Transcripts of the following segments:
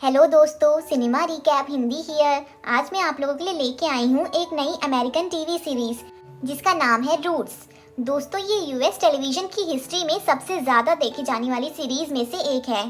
Hello दोस्तों, cinema recap Hindi here. आज मैं आप लोगों के लिए लेके आई हूँ एक नई अमेरिकन टीवी सीरीज जिसका नाम है रूट्स। दोस्तों, ये यूएस टेलीविजन की हिस्ट्री में सबसे ज़्यादा देखी जाने वाली सीरीज में से एक है।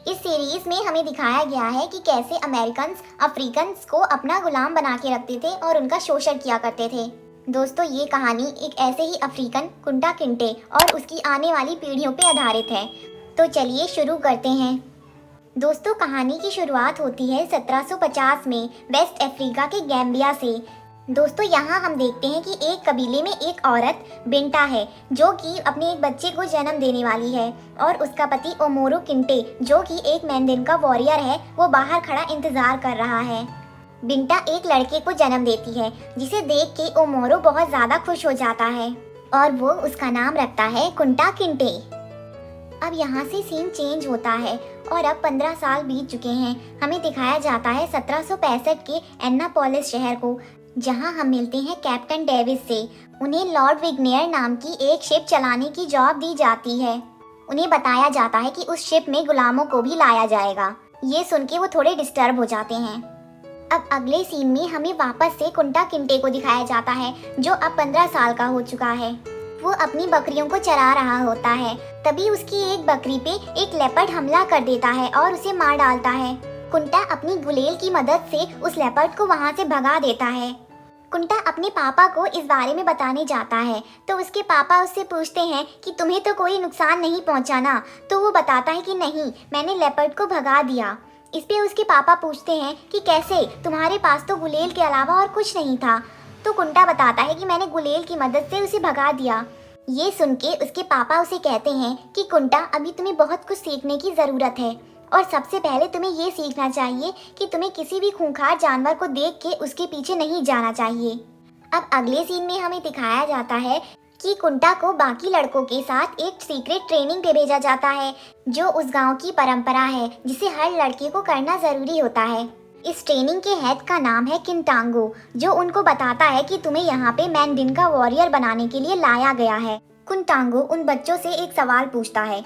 इस सीरीज में हमें दिखाया गया है कि कैसे अमेरिकन अफ्रीकन्स को अपना गुलाम बना के रखते थे और उनका शोषण किया करते थे। दोस्तों, ये कहानी एक ऐसे ही अफ्रीकन कुंटा किंटे और उसकी आने वाली पीढ़ियों पर आधारित है। तो चलिए शुरू करते हैं। दोस्तों, कहानी की शुरुआत होती है 1750 में वेस्ट अफ्रीका के गैम्बिया से। दोस्तों, यहाँ हम देखते हैं कि एक कबीले में एक औरत बिंटा है जो कि अपने एक बच्चे को जन्म देने वाली है और उसका पति ओमोरो किंटे जो कि एक मैंडेन का वॉरियर है, वो बाहर खड़ा इंतजार कर रहा है। बिंटा एक लड़के को जन्म देती है जिसे देख के ओमोरो बहुत ज़्यादा खुश हो जाता है और वो उसका नाम रखता है कुंटा किंटे। अब यहाँ से सीन चेंज होता है और अब 15 साल बीत चुके हैं। हमें दिखाया जाता है 1765 के एन्नापोलिस शहर को, जहाँ हम मिलते हैं कैप्टन डेविस से। उन्हें लॉर्ड विग्नेयर नाम की एक शिप चलाने की जॉब दी जाती है। उन्हें बताया जाता है कि उस शिप में गुलामों को भी लाया जाएगा। ये सुन के वो थोड़े डिस्टर्ब हो जाते हैं। अब अगले सीन में हमें वापस से कुंटा किंटे को दिखाया जाता है जो अब 15 साल का हो चुका है। वो अपनी बकरियों को चरा रहा होता है, तभी उसकी एक बकरी पे एक लेपर्ड हमला कर देता है और उसे मार डालता है। कुंटा अपनी गुलेल की मदद से उस लेपर्ड को वहाँ से भगा देता है। कुंटा अपने पापा को इस बारे में बताने जाता है तो उसके पापा उससे पूछते हैं कि तुम्हें तो कोई नुकसान नहीं पहुँचा ना। तो वो बताता है कि नहीं, मैंने लेपर्ड को भगा दिया। इस पे उसके पापा पूछते हैं कि कैसे, तुम्हारे पास तो गुलेल के अलावा और कुछ नहीं था। तो कुंटा बताता है कि मैंने गुलेल की मदद से उसे भगा दिया। ये सुन के उसके पापा उसे कहते हैं कि कुंटा, अभी तुम्हें बहुत कुछ सीखने की ज़रूरत है और सबसे पहले तुम्हें ये सीखना चाहिए कि तुम्हें किसी भी खूंखार जानवर को देख के उसके पीछे नहीं जाना चाहिए। अब अगले सीन में हमें दिखाया जाता है कि कुंटा को बाकी लड़कों के साथ एक सीक्रेट ट्रेनिंग पे भेजा जाता है जो उस गांव की परंपरा है जिसे हर लड़के को करना ज़रूरी होता है। इस ट्रेनिंग के हेड का नाम है किंटांगो, जो उनको बताता है कि तुम्हें यहाँ पे मैंडेन का वॉरियर बनाने के लिए लाया गया है। कुंटांगो उन बच्चों से एक सवाल पूछता है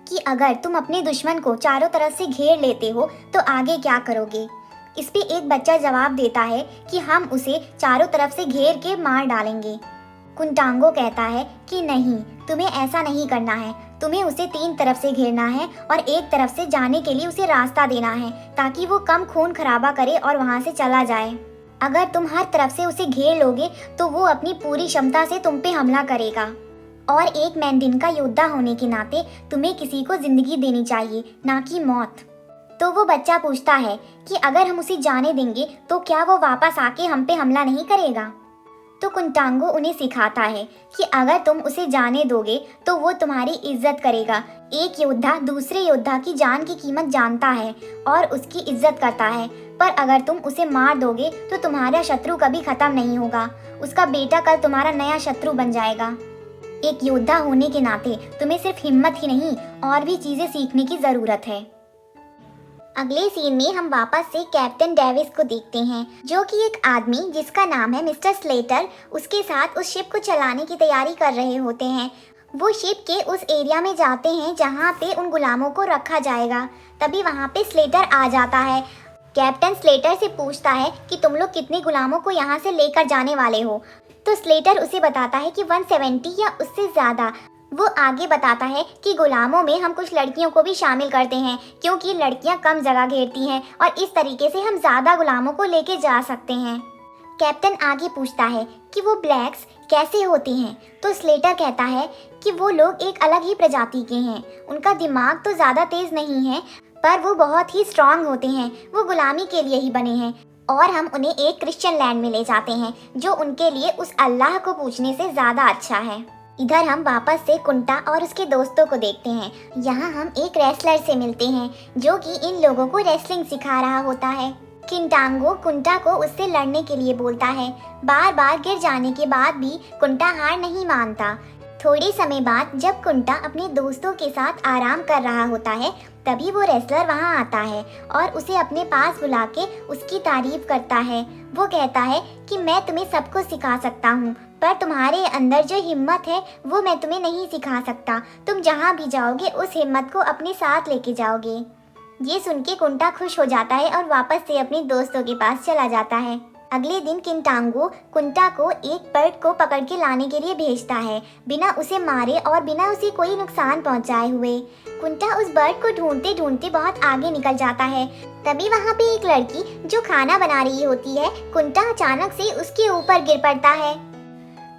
कि अगर तुम अपने दुश्मन को चारों तरफ से घेर लेते हो तो आगे क्या करोगे। इस पे एक बच्चा जवाब देता है कि हम उसे चारों तरफ से घेर के मार डालेंगे। कुंटांगो कहता है कि नहीं, तुम्हें ऐसा नहीं करना है। तुम्हें उसे 3 तरफ से घेरना है और एक तरफ से जाने के लिए उसे रास्ता देना है ताकि वो कम खून खराबा करे और वहाँ से चला जाए। अगर तुम हर तरफ से उसे घेर लोगे तो वो अपनी पूरी क्षमता से तुम पे हमला करेगा और एक मैंडेन का योद्धा होने के नाते तुम्हें किसी को जिंदगी देनी चाहिए, ना कि मौत। तो वो बच्चा पूछता है कि अगर हम उसे जाने देंगे तो क्या वो वापस आके हम पे हमला नहीं करेगा। तो कुंटांगो उन्हें सिखाता है कि अगर तुम उसे जाने दोगे तो वो तुम्हारी इज्जत करेगा। एक योद्धा दूसरे योद्धा की जान की कीमत जानता है और उसकी इज्जत करता है, पर अगर तुम उसे मार दोगे तो तुम्हारा शत्रु कभी खत्म नहीं होगा। उसका बेटा कल तुम्हारा नया शत्रु बन जाएगा। एक योद्धा होने के नाते तुम्हें सिर्फ हिम्मत ही नहीं और भी चीजें सीखने की जरूरत है। अगले सीन में हम वापस से कैप्टन डेविस को देखते हैं जो कि एक आदमी जिसका नाम है मिस्टर स्लेटर उसके साथ उस शिप को चलाने की तैयारी कर रहे होते हैं। वो शिप के उस एरिया में जाते हैं जहाँ पे उन गुलामों को रखा जाएगा। तभी वहाँ पे स्लेटर आ जाता है। कैप्टन स्लेटर से पूछता है कि तुम लोग कितने गुलामों को यहाँ से लेकर जाने वाले हो। तो स्लेटर उसे बताता है कि 170 या उससे ज़्यादा। वो आगे बताता है कि गुलामों में हम कुछ लड़कियों को भी शामिल करते हैं क्योंकि लड़कियां कम जगह घेरती हैं और इस तरीके से हम ज़्यादा गुलामों को लेके जा सकते हैं। कैप्टन आगे पूछता है कि वो ब्लैक्स कैसे होते हैं। तो स्लेटर कहता है कि वो लोग एक अलग ही प्रजाति के हैं। उनका दिमाग तो ज़्यादा तेज़ नहीं है पर वो बहुत ही स्ट्रांग होते हैं। वो गुलामी के लिए ही बने हैं और हम उन्हें एक क्रिश्चियन लैंड में ले जाते हैं जो उनके लिए उस अल्लाह को पूछने से ज़्यादा अच्छा है। इधर हम वापस से कुंटा और उसके दोस्तों को देखते हैं। यहाँ हम एक रेसलर से मिलते हैं जो कि इन लोगों को रेसलिंग सिखा रहा होता है। किंटांगो कुंटा को उससे लड़ने के लिए बोलता है। बार बार गिर जाने के बाद भी कुंटा हार नहीं मानता। थोड़े समय बाद जब कुंटा अपने दोस्तों के साथ आराम कर रहा होता है तभी वो रेसलर वहाँ आता है और उसे अपने पास बुला के उसकी तारीफ करता है। वो कहता है कि मैं तुम्हें सब कुछ सिखा सकता हूँ पर तुम्हारे अंदर जो हिम्मत है वो मैं तुम्हें नहीं सिखा सकता। तुम जहाँ भी जाओगे उस हिम्मत को अपने साथ लेके जाओगे। ये सुन के कुंटा खुश हो जाता है और वापस से अपने दोस्तों के पास चला जाता है। अगले दिन किंटांगो कुंटा को एक बर्ड को पकड़ के लाने के लिए भेजता है, बिना उसे मारे और बिना उसे कोई नुकसान पहुंचाए हुए। कुंटा उस बर्ड को ढूंढते ढूंढते बहुत आगे निकल जाता है। तभी वहाँ पे एक लड़की जो खाना बना रही होती है, कुंटा अचानक से उसके ऊपर गिर पड़ता है।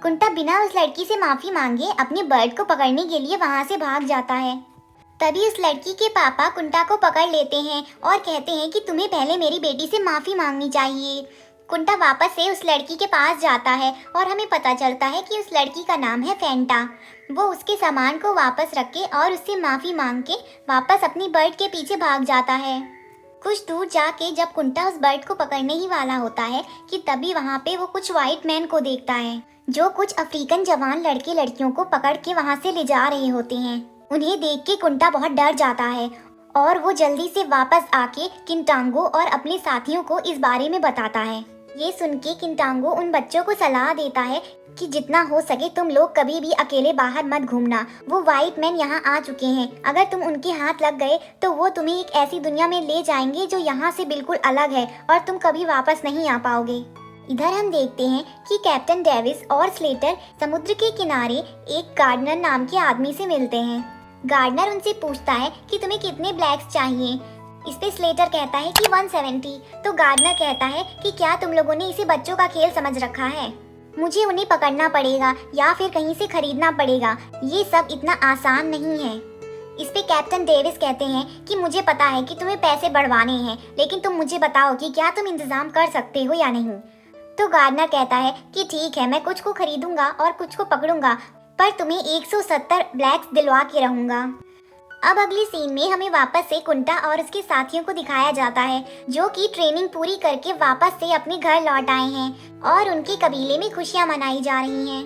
कुंटा बिना उस लड़की से माफी मांगे अपने बर्ड को पकड़ने के लिए वहाँ से भाग जाता है। तभी उस लड़की के पापा कुंटा को पकड़ लेते हैं और कहते हैं कि तुम्हें पहले मेरी बेटी से माफी मांगनी चाहिए। कुंटा वापस से उस लड़की के पास जाता है और हमें पता चलता है कि उस लड़की का नाम है फेंटा। वो उसके सामान को वापस रख के और उससे माफी मांग के वापस अपनी बर्ड के पीछे भाग जाता है। कुछ दूर जाके जब कुंटा उस बर्ड को पकड़ने ही वाला होता है कि तभी वहाँ पे वो कुछ व्हाइट मैन को देखता है, जो कुछ अफ्रीकन जवान लड़के लड़कियों को पकड़ के वहाँ से ले जा रहे होते हैं। उन्हें देख के कुंटा बहुत डर जाता है और वो जल्दी से वापस आके किंटांगो और अपने साथियों को इस बारे में बताता है। ये सुन के किंटांगो उन बच्चों को सलाह देता है कि जितना हो सके तुम लोग कभी भी अकेले बाहर मत घूमना। वो व्हाइट मैन यहाँ आ चुके हैं, अगर तुम उनके हाथ लग गए तो वो तुम्हें एक ऐसी दुनिया में ले जाएंगे जो यहाँ से बिल्कुल अलग है और तुम कभी वापस नहीं आ पाओगे। इधर हम देखते हैं कि कैप्टन डेविस और स्लेटर समुद्र के किनारे एक गार्डनर नाम के आदमी से मिलते हैं। गार्डनर उनसे पूछता है कि तुम्हें कितने ब्लैक्स चाहिए। इस पे स्लेटर कहता है कि 170। तो गार्डनर कहता है कि क्या तुम लोगों ने इसे बच्चों का खेल समझ रखा है? मुझे उन्हें पकड़ना पड़ेगा या फिर कहीं से खरीदना पड़ेगा, ये सब इतना आसान नहीं है। इस पे कैप्टन डेविस कहते हैं कि मुझे पता है कि तुम्हें पैसे बढ़वाने हैं, लेकिन तुम मुझे बताओ कि क्या तुम इंतजाम कर सकते हो या नहीं। तो गार्डनर कहता है कि ठीक है, मैं कुछ को खरीदूंगा और कुछ को पकड़ूंगा, पर तुम्हें 170 ब्लैक्स दिलवा के रहूंगा। अब अगली सीन में हमें वापस से कुंटा और उसके साथियों को दिखाया जाता है, जो कि ट्रेनिंग पूरी करके वापस से अपने घर लौट आए हैं और उनके कबीले में खुशियां मनाई जा रही हैं।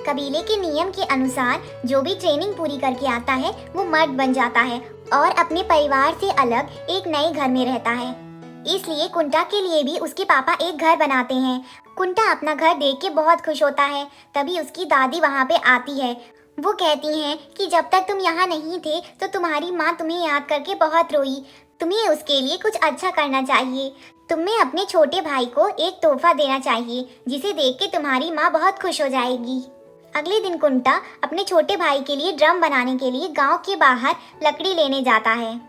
कबीले के नियम के अनुसार जो भी ट्रेनिंग पूरी करके आता है वो मर्द बन जाता है और अपने परिवार से अलग एक नए घर में रहता है। इसलिए कुंटा के लिए भी उसके पापा एक घर बनाते हैं। कुंटा अपना घर देख के बहुत खुश होता है। तभी उसकी दादी वहाँ पे आती है। वो कहती हैं कि जब तक तुम यहाँ नहीं थे तो तुम्हारी माँ तुम्हें याद करके बहुत रोई। तुम्हें उसके लिए कुछ अच्छा करना चाहिए। तुम्हें अपने छोटे भाई को एक तोहफा देना चाहिए, जिसे देख के तुम्हारी माँ बहुत खुश हो जाएगी। अगले दिन कुंटा अपने छोटे भाई के लिए ड्रम बनाने के लिए गांव के बाहर लकड़ी लेने जाता है।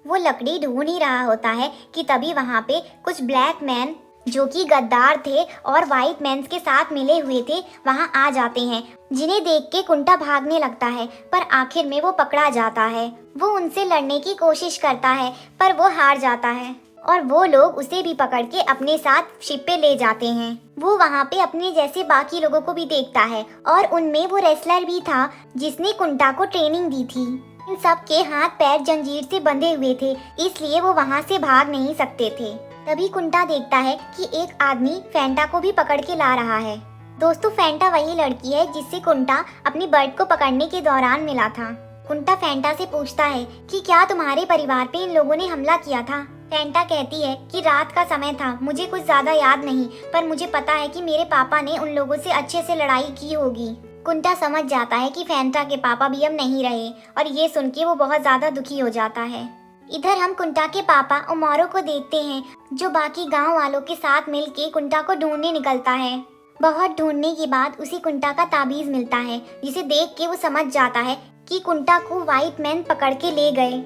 वो लकड़ी ढूंढ ही रहा होता है कि तभी वहाँ पे कुछ ब्लैक मैन, जो कि गद्दार थे और वाइट मैन्स के साथ मिले हुए थे, वहाँ आ जाते हैं, जिन्हें देख के कुंटा भागने लगता है, पर आखिर में वो पकड़ा जाता है। वो उनसे लड़ने की कोशिश करता है पर वो हार जाता है और वो लोग उसे भी पकड़ के अपने साथ शिप पे ले जाते हैं। वो वहाँ पे अपने जैसे बाकी लोगों को भी देखता है और उनमें वो रेसलर भी था जिसने कुंटा को ट्रेनिंग दी थी। इन सब के हाथ पैर जंजीर से बंधे हुए थे, इसलिए वो वहाँ से भाग नहीं सकते थे। तभी कुंटा देखता है कि एक आदमी फेंटा को भी पकड़ के ला रहा है। दोस्तों, फेंटा वही लड़की है जिससे कुंटा अपनी बर्ड को पकड़ने के दौरान मिला था। कुंटा फेंटा से पूछता है कि क्या तुम्हारे परिवार पे इन लोगों ने हमला किया था। फेंटा कहती है कि रात का समय था, मुझे कुछ ज्यादा याद नहीं, पर मुझे पता है कि मेरे पापा ने उन लोगों से अच्छे से लड़ाई की होगी। कुंटा समझ जाता है कि फेंटा के पापा भी अब नहीं रहे और ये सुन के वो बहुत ज्यादा दुखी हो जाता है। इधर हम कुंटा के पापा उमारो को देखते हैं, जो बाकी गांव वालों के साथ मिलके कुंटा को ढूंढने निकलता है। बहुत ढूंढने के बाद उसी कुंटा का ताबीज मिलता है, जिसे देख के वो समझ जाता है कि कुंटा को व्हाइट मैन पकड़ के ले गए।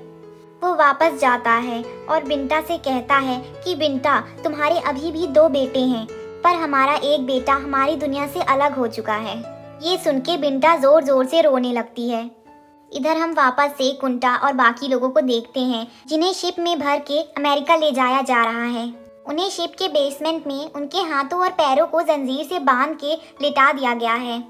वो वापस जाता है और बिंटा से कहता है कि बिंटा, तुम्हारे अभी भी 2 बेटे हैं, पर हमारा एक बेटा हमारी दुनिया से अलग हो चुका है। ये सुन के बिंटा जोर जोर से रोने लगती है। इधर हम वापस से कुंटा और बाकी लोगों को देखते हैं, जिन्हें शिप में भर के अमेरिका ले जाया जा रहा है। उन्हें शिप के बेसमेंट में उनके हाथों और पैरों को जंजीर से बांध के लिटा दिया गया है।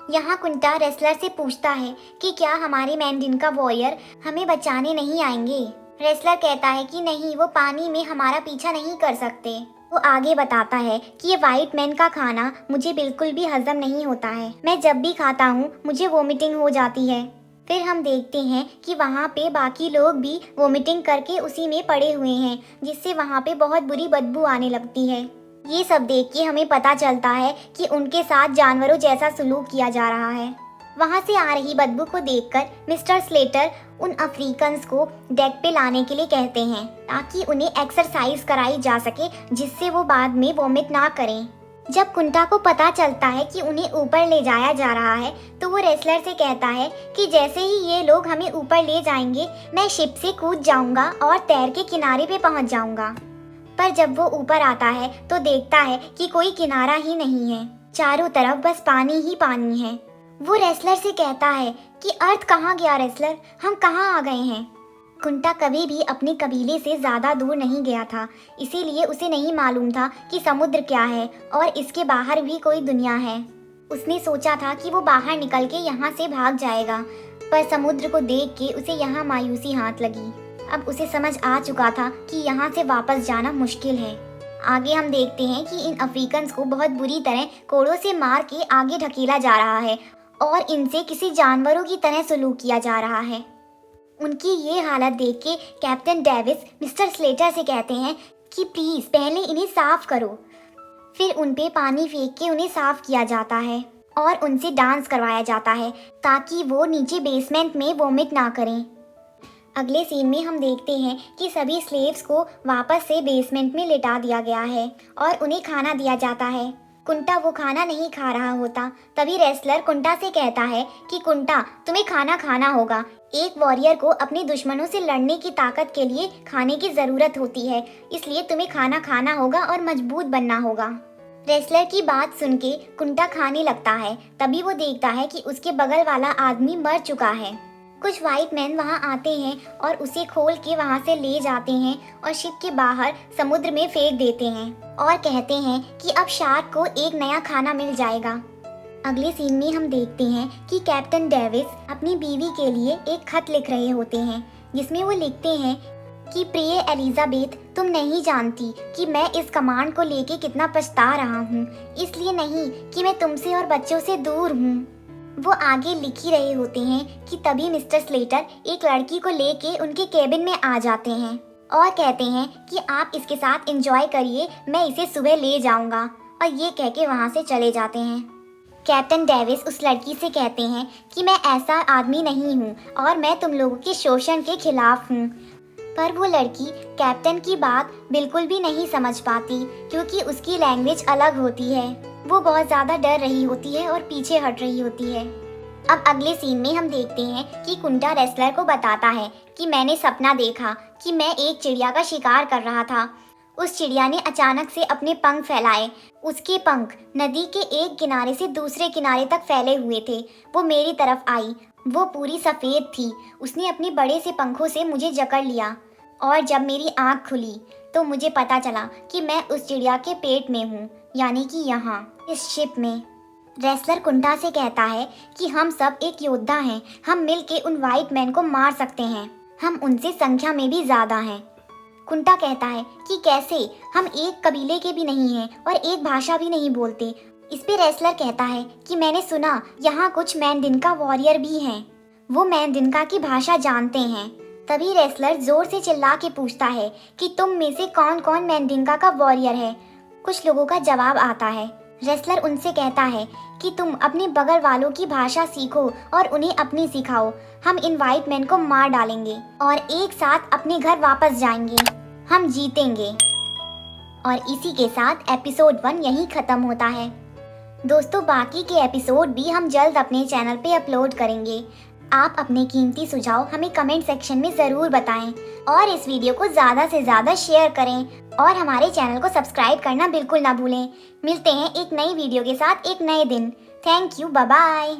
यहाँ कुंटा रेसलर से पूछता है कि क्या हमारे मैंडिन का वॉरियर हमें बचाने नहीं आएंगे। रेसलर कहता है कि नहीं, वो पानी में हमारा पीछा नहीं कर सकते। वो आगे बताता है कि ये व्हाइट मैन का खाना मुझे बिल्कुल भी हजम नहीं होता है। मैं जब भी खाता हूँ मुझे वोमिटिंग हो जाती है। फिर हम देखते हैं कि वहाँ पे बाकी लोग भी वोमिटिंग करके उसी में पड़े हुए हैं, जिससे वहाँ पे बहुत बुरी बदबू आने लगती है। ये सब देख के हमें पता चलता है कि उनके साथ जानवरों जैसा सलूक किया जा रहा है। वहाँ से आ रही बदबू को देखकर मिस्टर स्लेटर उन अफ्रीकन्स को डेक पे लाने के लिए कहते हैं ताकि उन्हें एक्सरसाइज कराई जा सके जिससे वो बाद में वॉमिट ना करें। जब कुंटा को पता चलता है कि उन्हें ऊपर ले जाया जा रहा है तो वो रेसलर से कहता है कि जैसे ही ये लोग हमें ऊपर ले जाएंगे मैं शिप से कूद जाऊंगा और तैर के किनारे पे पहुंच जाऊंगा। पर जब वो ऊपर आता है तो देखता है कि कोई किनारा ही नहीं है, चारों तरफ बस पानी ही पानी है। वो रेसलर से कहता है कि अर्थ कहाँ गया रेसलर, हम कहाँ आ गए हैं। कुंटा कभी भी अपने कबीले से ज़्यादा दूर नहीं गया था, इसीलिए उसे नहीं मालूम था कि समुद्र क्या है और इसके बाहर भी कोई दुनिया है। उसने सोचा था कि वो बाहर निकल के यहाँ से भाग जाएगा, पर समुद्र को देख के उसे यहाँ मायूसी हाथ लगी। अब उसे समझ आ चुका था कि यहाँ से वापस जाना मुश्किल है। आगे हम देखते हैं कि इन अफ्रीकन्स को बहुत बुरी तरह कोड़ों से मार के आगे ढकेला जा रहा है और इनसे किसी जानवरों की तरह सलूक किया जा रहा है। उनकी ये हालत देख के कैप्टन डेविस मिस्टर स्लेटर से कहते हैं कि प्लीज़ पहले इन्हें साफ करो। फिर उन पे पानी फेंक के उन्हें साफ किया जाता है और उनसे डांस करवाया जाता है ताकि वो नीचे बेसमेंट में वॉमिट ना करें। अगले सीन में हम देखते हैं कि सभी स्लेव्स को वापस से बेसमेंट में लिटा दिया गया है और उन्हें खाना दिया जाता है। कुंटा वो खाना नहीं खा रहा होता, तभी रेसलर कुंटा से कहता है कि कुंटा तुम्हें खाना खाना होगा। एक वॉरियर को अपने दुश्मनों से लड़ने की ताकत के लिए खाने की ज़रूरत होती है, इसलिए तुम्हें खाना खाना होगा और मजबूत बनना होगा। रेसलर की बात सुन के कुंटा खाने लगता है, तभी वो देखता है कि उसके बगल वाला आदमी मर चुका है। कुछ वाइट मैन वहाँ आते हैं और उसे खोल के वहाँ से ले जाते हैं और शिप के बाहर समुद्र में फेंक देते हैं और कहते हैं कि अब शार्क को एक नया खाना मिल जाएगा। अगले सीन में हम देखते हैं कि कैप्टन डेविस अपनी बीवी के लिए एक खत लिख रहे होते हैं जिसमें वो लिखते हैं कि प्रिय एलिजाबेथ, तुम नहीं जानती कि मैं इस कमांड को लेके कितना पछता रहा हूँ, इसलिए नहीं कि मैं तुमसे और बच्चों से दूर हूँ। वो आगे लिख ही रहे होते हैं कि तभी मिस्टर स्लेटर एक लड़की को लेके उनके केबिन में आ जाते हैं और कहते हैं कि आप इसके साथ एंजॉय करिए, मैं इसे सुबह ले जाऊंगा, और ये कह के वहाँ से चले जाते हैं। कैप्टन डेविस उस लड़की से कहते हैं कि मैं ऐसा आदमी नहीं हूँ और मैं तुम लोगों के शोषण के खिलाफ हूँ। पर वो लड़की कैप्टन की बात बिल्कुल भी नहीं समझ पाती क्योंकि उसकी लैंग्वेज अलग होती है। वो बहुत ज़्यादा डर रही होती है और पीछे हट रही होती है। अब अगले सीन में हम देखते हैं कि कुंटा रेसलर को बताता है कि मैंने सपना देखा कि मैं एक चिड़िया का शिकार कर रहा था। उस चिड़िया ने अचानक से अपने पंख फैलाए। उसके पंख नदी के एक किनारे से दूसरे किनारे तक फैले हुए थे। वो मेरी तरफ आई। वो पूरी सफ़ेद थी। उसने अपने बड़े से पंखों से मुझे जकड़ लिया और जब मेरी आँख खुली तो मुझे पता चला कि मैं उस चिड़िया के पेट में हूँ, यानी कि यहाँ इस शिप में। रेसलर कुंटा से कहता है कि हम सब एक योद्धा हैं, हम मिलके उन वाइट मैन को मार सकते हैं, हम उनसे संख्या में भी ज़्यादा हैं। कुंटा कहता है कि कैसे, हम एक कबीले के भी नहीं हैं और एक भाषा भी नहीं बोलते। इस पे रेसलर कहता है कि मैंने सुना यहाँ कुछ मैंडिनका वॉरियर भी हैं, वो मैंडिनका की भाषा जानते हैं। तभी रेसलर जोर से चिल्ला के पूछता है कि तुम में से कौन कौन मैंडिनका का वॉरियर है। कुछ लोगों का जवाब आता है। रेसलर उनसे कहता है कि तुम अपने बगल वालों की भाषा सीखो और उन्हें अपनी सिखाओ। हम इन वाइट मैन को मार डालेंगे और एक साथ अपने घर वापस जाएंगे, हम जीतेंगे। और इसी के साथ एपिसोड 1 यहीं ख़त्म होता है। दोस्तों, बाकी के एपिसोड भी हम जल्द अपने चैनल पे अपलोड करेंगे। आप अपने कीमती सुझाव हमें कमेंट सेक्शन में ज़रूर बताएं और इस वीडियो को ज़्यादा से ज़्यादा शेयर करें और हमारे चैनल को सब्सक्राइब करना बिल्कुल ना भूलें। मिलते हैं एक नई वीडियो के साथ एक नए दिन। Thank you, bye bye.